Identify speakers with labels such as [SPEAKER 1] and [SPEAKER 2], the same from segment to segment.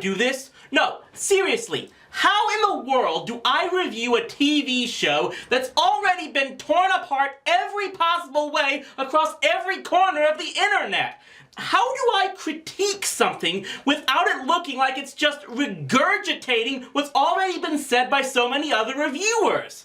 [SPEAKER 1] do this? No, seriously. How in the world do I review a TV show that's already been torn apart every possible way across every corner of the internet? How do I critique something without it looking like it's just regurgitating what's already been said by so many other reviewers?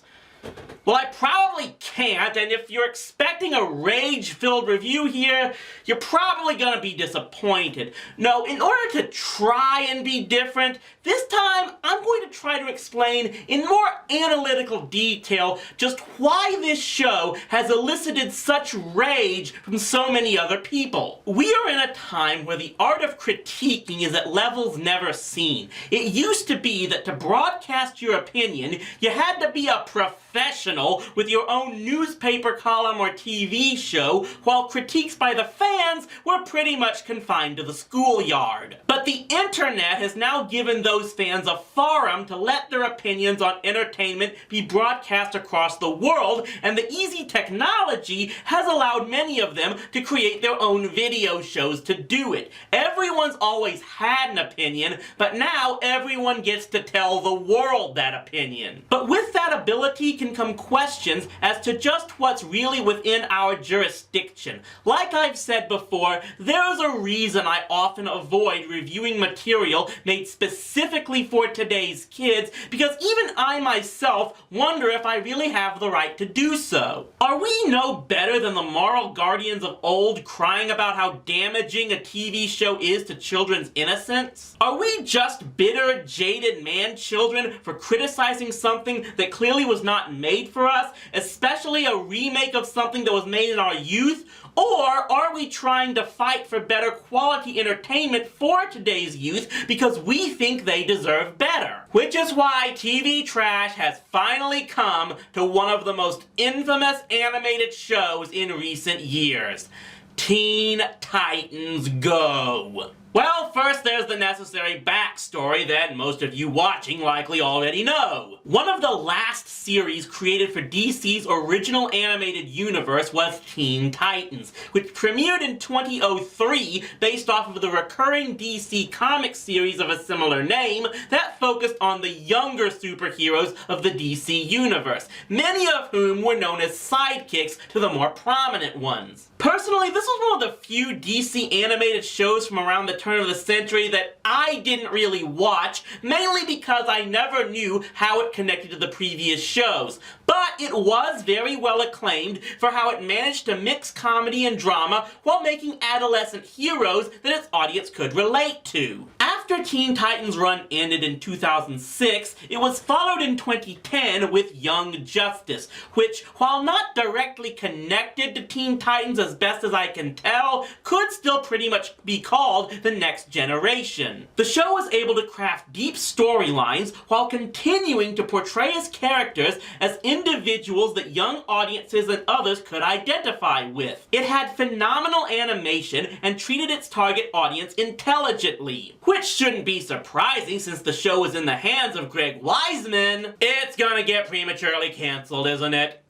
[SPEAKER 1] Well, I probably can't, and if you're expecting a rage-filled review here, you're probably gonna be disappointed. No, in order to try and be different, this time I'm going to try to explain in more analytical detail just why this show has elicited such rage from so many other people. We are in a time where the art of critiquing is at levels never seen. It used to be that to broadcast your opinion, you had to be a professional with your own newspaper column or TV show, while critiques by the fans were pretty much confined to the schoolyard. But the internet has now given those fans a forum to let their opinions on entertainment be broadcast across the world, and the easy technology has allowed many of them to create their own video shows to do it. Everyone's always had an opinion, but now everyone gets to tell the world that opinion. But with that ability can come questions as to just what's really within our jurisdiction. Like I've said before, there's a reason I often avoid reviewing material made specifically for today's kids, because even I myself wonder if I really have the right to do so. Are we no better than the moral guardians of old crying about how damaging a TV show is to children's innocence? Are we just bitter, jaded man-children for criticizing something that clearly was not made for us, especially a remake of something that was made in our youth? Or are we trying to fight for better quality entertainment for today's youth because we think they deserve better? Which is why TV trash has finally come to one of the most infamous animated shows in recent years. Teen Titans Go! Well, first there's the necessary backstory that most of you watching likely already know. One of the last series created for DC's original animated universe was Teen Titans, which premiered in 2003 based off of the recurring DC comic series of a similar name that focused on the younger superheroes of the DC universe, many of whom were known as sidekicks to the more prominent ones. Personally, this was one of the few DC animated shows from around the turn of the century that I didn't really watch, mainly because I never knew how it connected to the previous shows. But it was very well acclaimed for how it managed to mix comedy and drama while making adolescent heroes that its audience could relate to. After Teen Titans' run ended in 2006, it was followed in 2010 with Young Justice, which, while not directly connected to Teen Titans as best as I can tell, could still pretty much be called the next generation. The show was able to craft deep storylines while continuing to portray its characters as individuals that young audiences and others could identify with. It had phenomenal animation and treated its target audience intelligently, which shouldn't be surprising since the show was in the hands of Greg Weisman. It's gonna get prematurely cancelled, isn't it?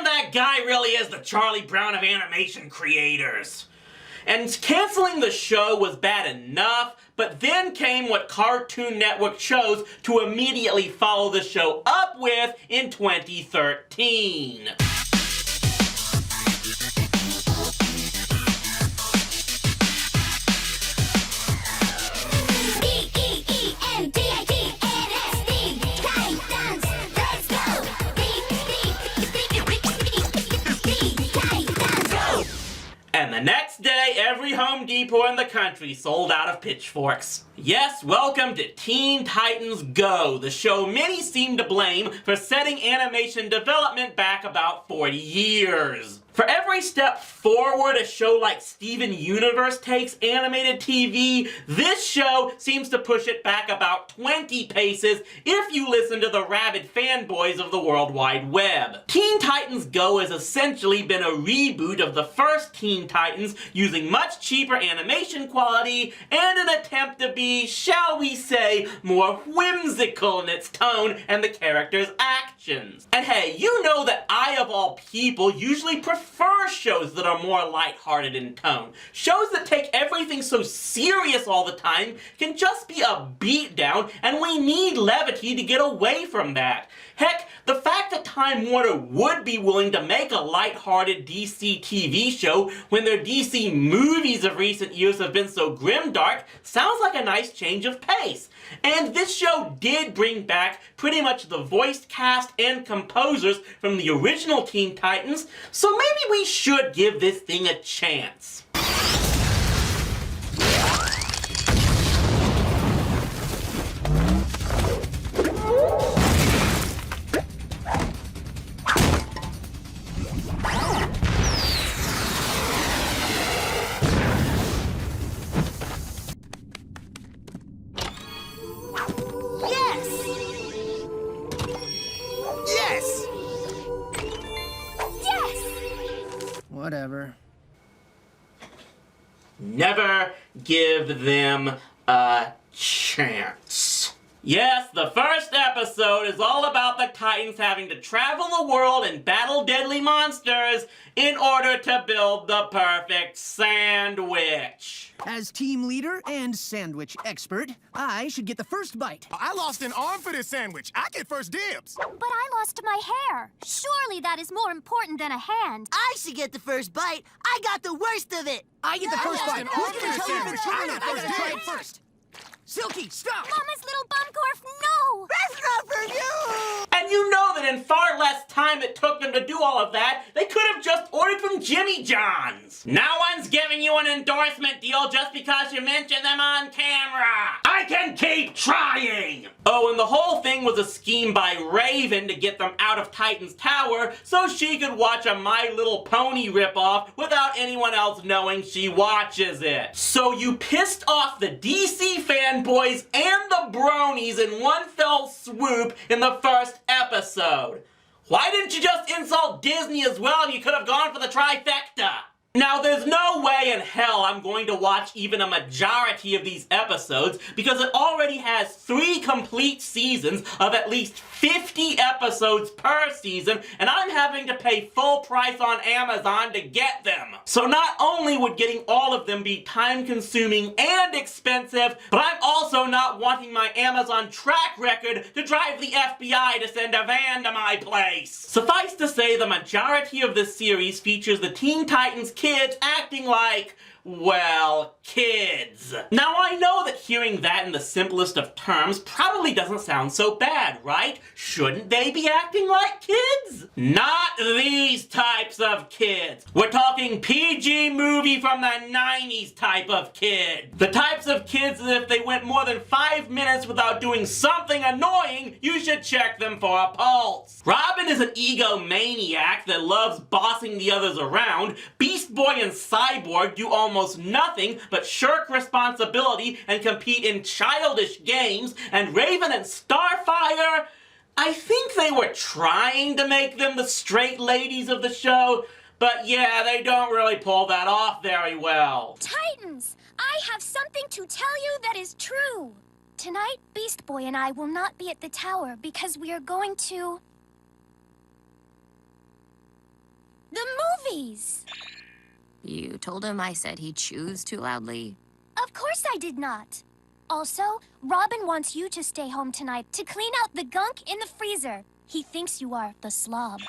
[SPEAKER 1] That guy really is the Charlie Brown of animation creators. And canceling the show was bad enough, but then came what Cartoon Network chose to immediately follow the show up with in 2013. And the next day, every Home Depot in the country sold out of pitchforks. Yes, welcome to Teen Titans Go, the show many seem to blame for setting animation development back about 40 years. For every step forward a show like Steven Universe takes animated TV, this show seems to push it back about 20 paces if you listen to the rabid fanboys of the World Wide Web. Teen Titans Go has essentially been a reboot of the first Teen Titans, using much cheaper animation quality and an attempt to be, shall we say, more whimsical in its tone and the characters' actions. And hey, you know that I, of all people, usually prefer prefer shows that are more lighthearted in tone. Shows that take everything so serious all the time can just be a beatdown, and we need levity to get away from that. Heck, the fact that Time Warner would be willing to make a lighthearted DC TV show when their DC movies of recent years have been so grimdark sounds like a nice change of pace. And this show did bring back pretty much the voice cast and composers from the original Teen Titans, so maybe we should give this thing a chance.
[SPEAKER 2] Whatever.
[SPEAKER 1] Never give them a chance. Yes, the first episode is all about the Titans having to travel the world and battle deadly monsters in order to build the perfect sandwich.
[SPEAKER 2] As team leader and sandwich expert, I should get the first bite.
[SPEAKER 3] I lost an arm for this sandwich. I get first dibs.
[SPEAKER 4] But I lost my hair. Surely that is more important than a hand.
[SPEAKER 5] I should get the first bite. I got the worst of it.
[SPEAKER 2] I get the first
[SPEAKER 3] lost
[SPEAKER 2] bite.
[SPEAKER 3] an
[SPEAKER 2] Who's
[SPEAKER 3] arm
[SPEAKER 2] gonna
[SPEAKER 3] for
[SPEAKER 2] tell
[SPEAKER 3] this
[SPEAKER 2] me if it's
[SPEAKER 3] sandwich?
[SPEAKER 2] true or not?
[SPEAKER 3] I
[SPEAKER 2] I
[SPEAKER 3] got
[SPEAKER 2] gotta try it
[SPEAKER 3] first.
[SPEAKER 2] first. Silky, stop!
[SPEAKER 4] Mama's little bumcorf, no!
[SPEAKER 5] That's not for you.
[SPEAKER 1] And you know that in far less time it took them to do all of that, they could have just ordered from Jimmy John's. No one's giving you an endorsement deal just because you mention them on camera. I can keep trying. Oh, and the whole thing was a scheme by Raven to get them out of Titan's Tower so she could watch a My Little Pony ripoff without anyone else knowing she watches it. So you pissed off the DC fanboys and the bronies in one fell swoop in the first episode. Why didn't you just insult Disney as well and you could have gone for the trifecta? Now, there's no way in hell I'm going to watch even a majority of these episodes because it already has 3 complete seasons of at least 50 episodes per season, and I'm having to pay full price on Amazon to get them. So not only would getting all of them be time-consuming and expensive, but I'm also not wanting my Amazon track record to drive the FBI to send a van to my place. Suffice to say, the majority of this series features the Teen Titans kids acting like, well, kids. Now, I know that hearing that in the simplest of terms probably doesn't sound so bad, right? Shouldn't they be acting like kids? Not these types of kids. We're talking PG movie from the 90s type of kid. The types of kids that if they went more than 5 minutes without doing something annoying, you should check them for a pulse. Robin is an egomaniac that loves bossing the others around. Beast Boy and Cyborg do almost nothing but shirk responsibility and compete in childish games, and Raven and Starfire, I think they were trying to make them the straight ladies of the show, but yeah, they don't really pull that off very well.
[SPEAKER 4] Titans, I have something to tell you that is true. Tonight, Beast Boy and I will not be at the tower because we are going to... the movies.
[SPEAKER 6] You told him I said he chews too loudly.
[SPEAKER 4] Of course I did not. Also, Robin wants you to stay home tonight to clean out the gunk in the freezer. He thinks you are the slob.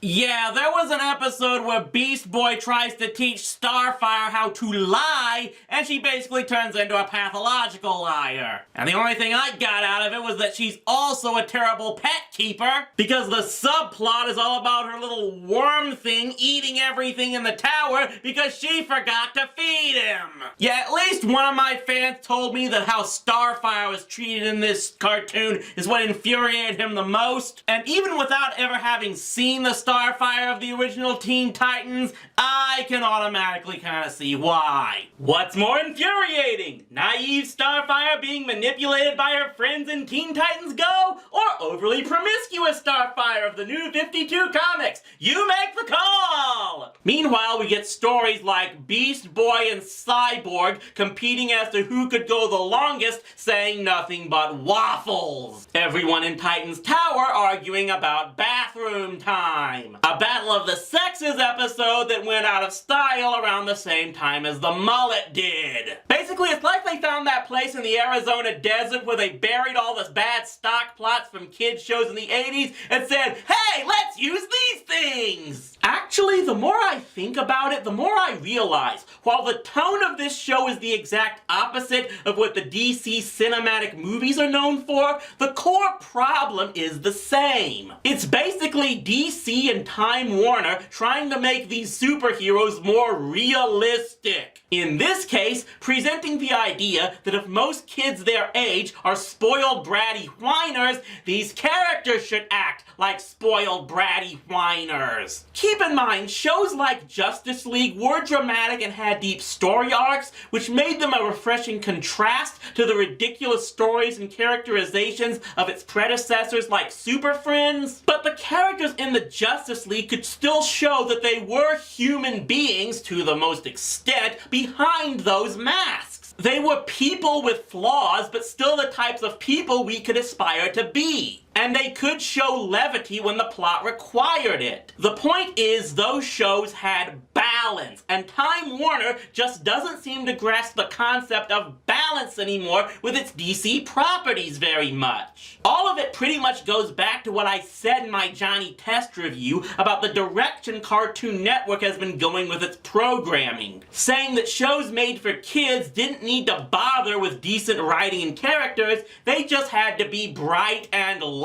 [SPEAKER 1] Yeah, there was an episode where Beast Boy tries to teach Starfire how to lie, and she basically turns into a pathological liar. And the only thing I got out of it was that she's also a terrible pet keeper, because the subplot is all about her little worm thing eating everything in the tower because she forgot to feed him. Yeah, at least one of my fans told me that how Starfire was treated in this cartoon is what infuriated him the most, and even without ever having seen the Starfire of the original Teen Titans, I can automatically kind of see why. What's more infuriating? Naive Starfire being manipulated by her friends in Teen Titans Go, or overly promiscuous Starfire of the New 52 comics? You make the call! Meanwhile, we get stories like Beast Boy and Cyborg competing as to who could go the longest, saying nothing but waffles. Everyone in Titan's Tower arguing about bathroom time. time. A Battle of the Sexes episode that went out of style around the same time as the mullet did. Basically, it's like they found that place in the Arizona desert where they buried all the bad stock plots from kids shows in the 80s and said, hey, let's use these things! Actually, the more I think about it, the more I realize, while the tone of this show is the exact opposite of what the DC cinematic movies are known for, the core problem is the same. It's basically DC and Time Warner trying to make these superheroes more realistic. In this case, presenting the idea that if most kids their age are spoiled bratty whiners, these characters should act like spoiled bratty whiners. Keep in mind, shows like Justice League were dramatic and had deep story arcs, which made them a refreshing contrast to the ridiculous stories and characterizations of its predecessors like Super Friends. But the characters in the Justice League could still show that they were human beings to the most extent behind those masks. They were people with flaws, but still the types of people we could aspire to be. And they could show levity when the plot required it. The point is, those shows had balance, and Time Warner just doesn't seem to grasp the concept of balance anymore with its DC properties very much. All of it pretty much goes back to what I said in my Johnny Test review about the direction Cartoon Network has been going with its programming, saying that shows made for kids didn't need to bother with decent writing and characters, they just had to be bright and loud.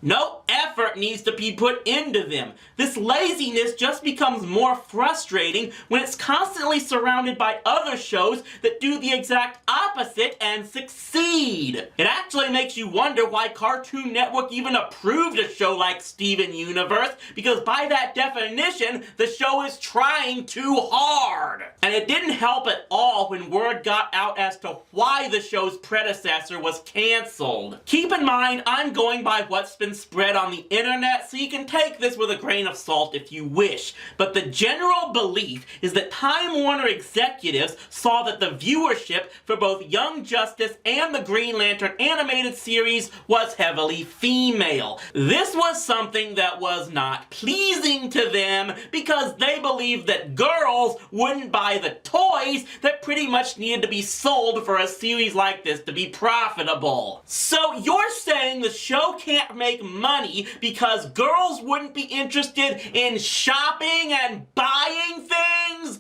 [SPEAKER 1] No effort needs to be put into them. This laziness just becomes more frustrating when it's constantly surrounded by other shows that do the exact opposite and succeed. It actually makes you wonder why Cartoon Network even approved a show like Steven Universe, because by that definition, the show is trying too hard. And it didn't help at all when word got out as to why the show's predecessor was canceled. Keep in mind, I'm going by what's been spread on the internet, so you can take this with a grain of salt if you wish. But the general belief is that Time Warner executives saw that the viewership for both Young Justice and the Green Lantern animated series was heavily female. This was something that was not pleasing to them because they believed that girls wouldn't buy the toys that pretty much needed to be sold for a series like this to be profitable. So you're saying the show can't make money because girls wouldn't be interested in shopping and buying things?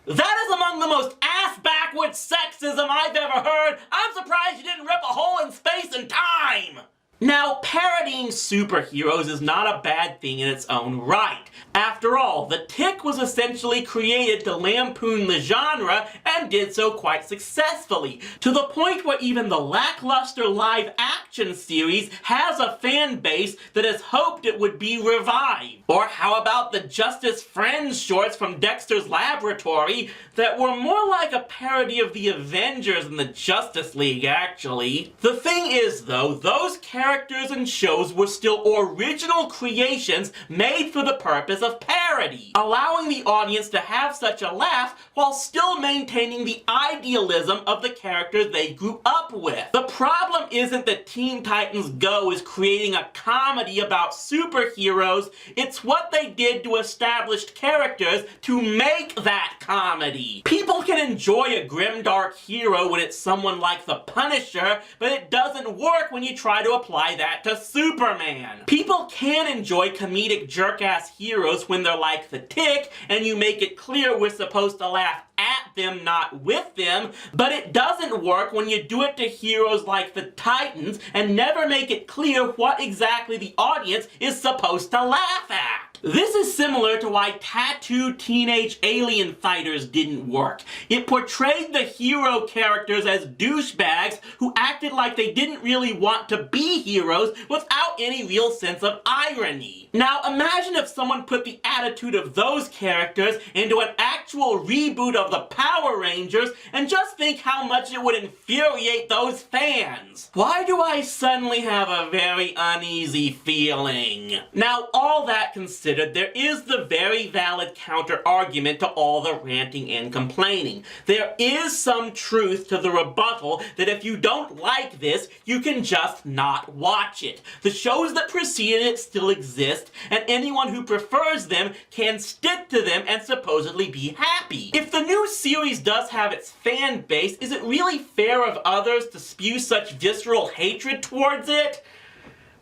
[SPEAKER 1] That is among the most ass-backwards sexism I've ever heard. I'm surprised you didn't rip a hole in space and time! Now, parodying superheroes is not a bad thing in its own right. After all, The Tick was essentially created to lampoon the genre and did so quite successfully, to the point where even the lackluster live-action series has a fan base that has hoped it would be revived. Or how about the Justice Friends shorts from Dexter's Laboratory that were more like a parody of the Avengers than the Justice League, actually. The thing is, though, those characters and shows were still original creations made for the purpose of parody, allowing the audience to have such a laugh while still maintaining the idealism of the characters they grew up with. The problem isn't that Teen Titans Go is creating a comedy about superheroes, it's what they did to established characters to make that comedy. People can enjoy a grimdark hero when it's someone like the Punisher, but it doesn't work when you try to apply that to Superman. People can enjoy comedic jerk-ass heroes when they're like the Tick, and you make it clear we're supposed to laugh at them, not with them, but it doesn't work when you do it to heroes like the Titans and never make it clear what exactly the audience is supposed to laugh at. This is similar to why tattooed teenage alien fighters didn't work. It portrayed the hero characters as douchebags who acted like they didn't really want to be heroes without any real sense of irony. Now imagine if someone put the attitude of those characters into an actual reboot of of the Power Rangers, and just think how much it would infuriate those fans. Why do I suddenly have a very uneasy feeling? Now, all that considered, there is the very valid counter-argument to all the ranting and complaining. There is some truth to the rebuttal that if you don't like this, you can just not watch it. The shows that preceded it still exist, and anyone who prefers them can stick to them and supposedly be happy. If the new series does have its fan base, is it really fair of others to spew such visceral hatred towards it?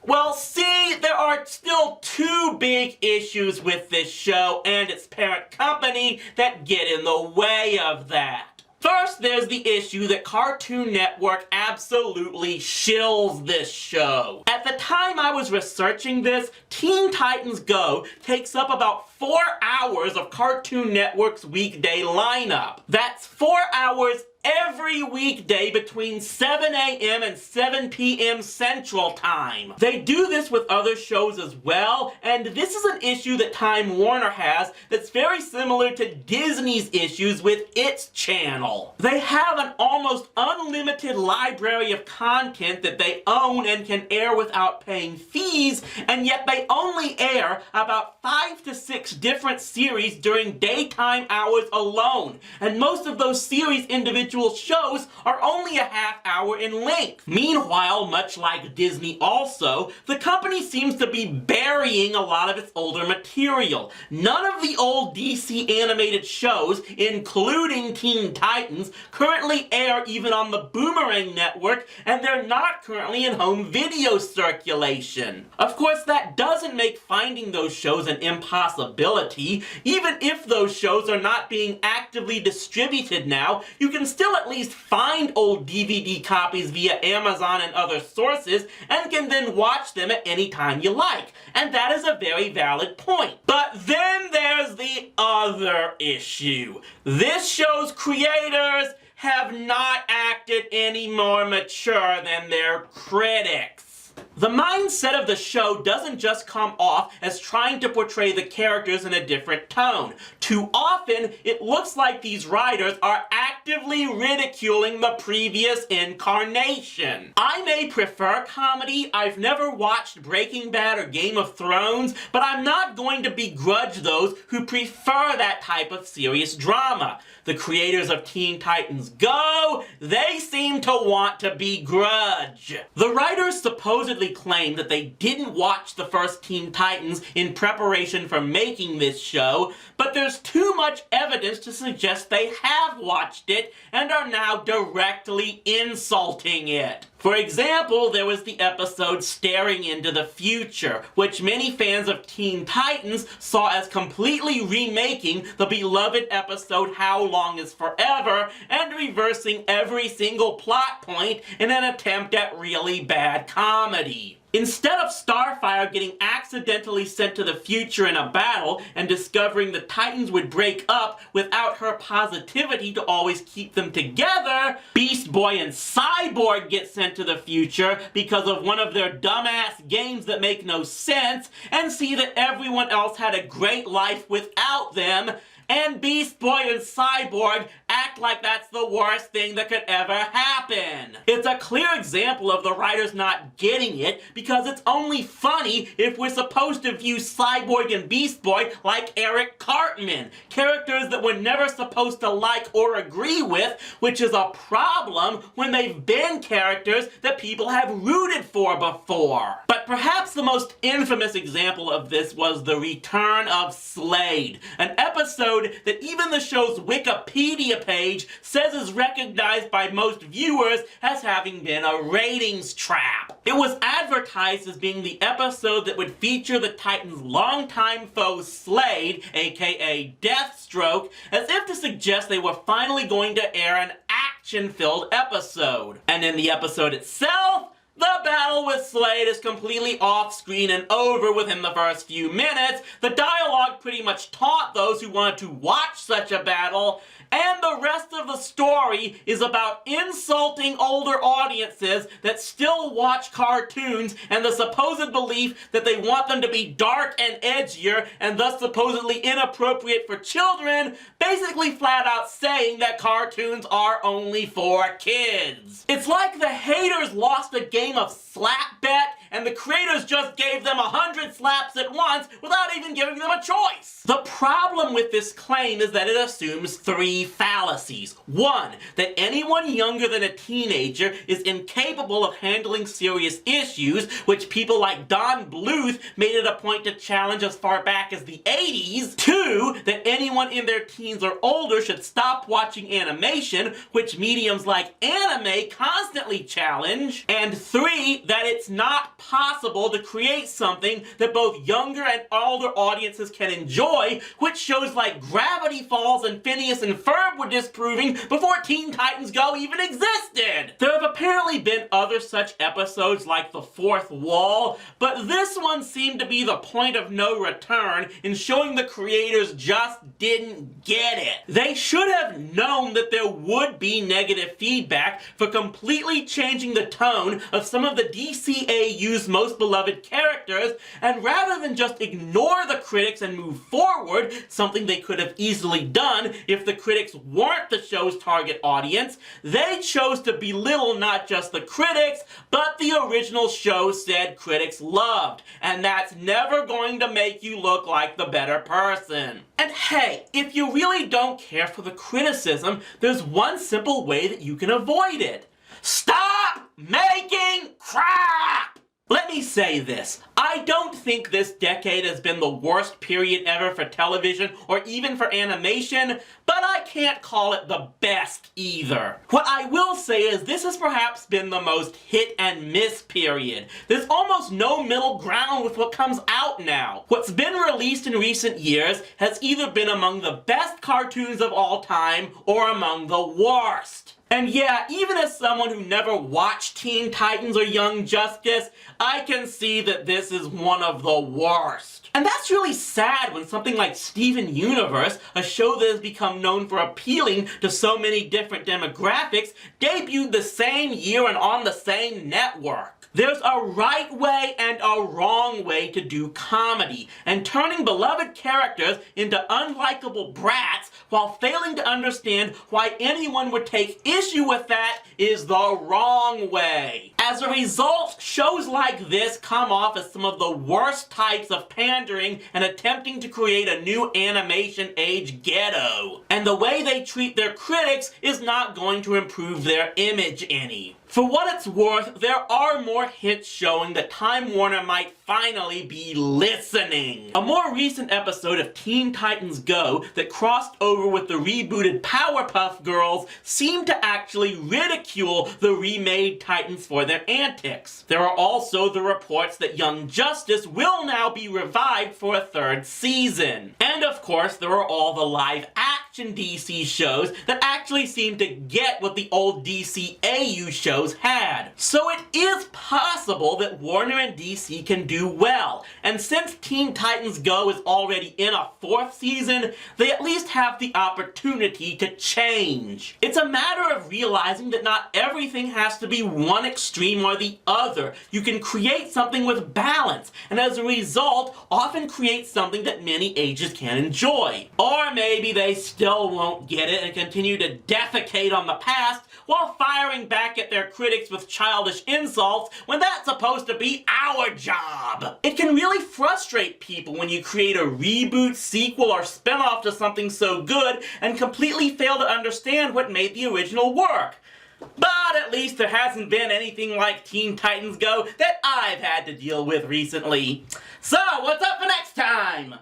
[SPEAKER 1] Well, see, there are still two big issues with this show and its parent company that get in the way of that. First, there's the issue that Cartoon Network absolutely shills this show. At the time I was researching this, Teen Titans Go takes up about 4 hours of Cartoon Network's weekday lineup. That's 4 hours every weekday between 7 a.m. and 7 p.m. Central Time. They do this with other shows as well, and this is an issue that Time Warner has that's very similar to Disney's issues with its channel. They have an almost unlimited library of content that they own and can air without paying fees, and yet they only air about 5 to 6 different series during daytime hours alone, and most of those series individual shows are only a half hour in length. Meanwhile, much like Disney also, the company seems to be burying a lot of its older material. None of the old DC animated shows, including Teen Titans, currently air even on the Boomerang network, and they're not currently in home video circulation. Of course, that doesn't make finding those shows an impossibility. Even if those shows are not being actively distributed now, you can still at least find old DVD copies via Amazon and other sources, and can then watch them at any time you like. And that is a very valid point. But then there's the other issue. This show's creators have not acted any more mature than their critics. The mindset of the show doesn't just come off as trying to portray the characters in a different tone. Too often, it looks like these writers are actively ridiculing the previous incarnation. I may prefer comedy, I've never watched Breaking Bad or Game of Thrones, but I'm not going to begrudge those who prefer that type of serious drama. The creators of Teen Titans Go, they seem to want to begrudge. The writers supposedly claim that they didn't watch the first Teen Titans in preparation for making this show, but there's too much evidence to suggest they have watched it and are now directly insulting it. For example, there was the episode Staring into the Future, which many fans of Teen Titans saw as completely remaking the beloved episode How Long is Forever and reversing every single plot point in an attempt at really bad comedy. Instead of Starfire getting accidentally sent to the future in a battle and discovering the Titans would break up without her positivity to always keep them together, Beast Boy and Cyborg get sent to the future because of one of their dumbass games that make no sense and see that everyone else had a great life without them, and Beast Boy and Cyborg act like that's the worst thing that could ever happen. It's a clear example of the writers not getting it, because it's only funny if we're supposed to view Cyborg and Beast Boy like Eric Cartman, characters that we're never supposed to like or agree with, which is a problem when they've been characters that people have rooted for before. But perhaps the most infamous example of this was the return of Slade, an episode that even the show's Wikipedia page says is recognized by most viewers as having been a ratings trap. It was advertised as being the episode that would feature the Titans' longtime foe Slade, aka Deathstroke, as if to suggest they were finally going to air an action-filled episode. And in the episode itself, The battle with Slade is completely off-screen and over within the first few minutes. The dialogue pretty much taught those who wanted to watch such a battle, and the rest of the story is about insulting older audiences that still watch cartoons and the supposed belief that they want them to be dark and edgier and thus supposedly inappropriate for children, basically flat out saying that cartoons are only for kids. It's like the haters lost a game of slap bet and the creators just gave them 100 slaps at once without even giving them a choice. The problem with this claim is that it assumes three fallacies. One, that anyone younger than a teenager is incapable of handling serious issues, which people like Don Bluth made it a point to challenge as far back as the 80s. Two, that anyone in their teens or older should stop watching animation, which mediums like anime constantly challenge. And three, that it's not possible to create something that both younger and older audiences can enjoy, which shows like Gravity Falls and Phineas and Ferb were disproving before Teen Titans Go even existed. There have apparently been other such episodes like The Fourth Wall, but this one seemed to be the point of no return in showing the creators just didn't get it. They should have known that there would be negative feedback for completely changing the tone of some of the DCAU's most beloved characters, and rather than just ignore the critics and move forward, something they could have easily done if the critics weren't the show's target audience, they chose to belittle not just the critics, but the original show said critics loved, and that's never going to make you look like the better person. And hey, if you really don't care for the criticism, there's one simple way that you can avoid it. Stop making crap! Let me say this, I don't think this decade has been the worst period ever for television or even for animation, but I can't call it the best either. What I will say is this has perhaps been the most hit and miss period. There's almost no middle ground with what comes out now. What's been released in recent years has either been among the best cartoons of all time or among the worst. And yeah, even as someone who never watched Teen Titans or Young Justice, I can see that this is one of the worst. And that's really sad when something like Steven Universe, a show that has become known for appealing to so many different demographics, debuted the same year and on the same network. There's a right way and a wrong way to do comedy, and turning beloved characters into unlikable brats while failing to understand why anyone would take issue with that is the wrong way. As a result, shows like this come off as some of the worst types of pandering and attempting to create a new animation age ghetto. And the way they treat their critics is not going to improve their image any. For what it's worth, there are more hits showing that Time Warner might finally be listening. A more recent episode of Teen Titans Go that crossed over with the rebooted Powerpuff Girls seemed to actually ridicule the remade Titans for their antics. There are also the reports that Young Justice will now be revived for a third season. And of course, there are all the live action DC shows that actually seem to get what the old DCAU shows had. So it is possible that Warner and DC can do well, and since Teen Titans Go is already in a fourth season, they at least have the opportunity to change. It's a matter of realizing that not everything has to be one extreme or the other. You can create something with balance, and as a result, often create something that many ages can enjoy. Or maybe they still won't get it and continue to defecate on the past while firing back at their critics with childish insults when that's supposed to be our job. It can really frustrate people when you create a reboot, sequel, or spin-off to something so good and completely fail to understand what made the original work. But at least there hasn't been anything like Teen Titans Go that I've had to deal with recently. So, what's up for next time?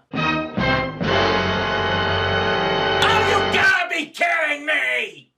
[SPEAKER 1] Oh, you gotta be kidding me!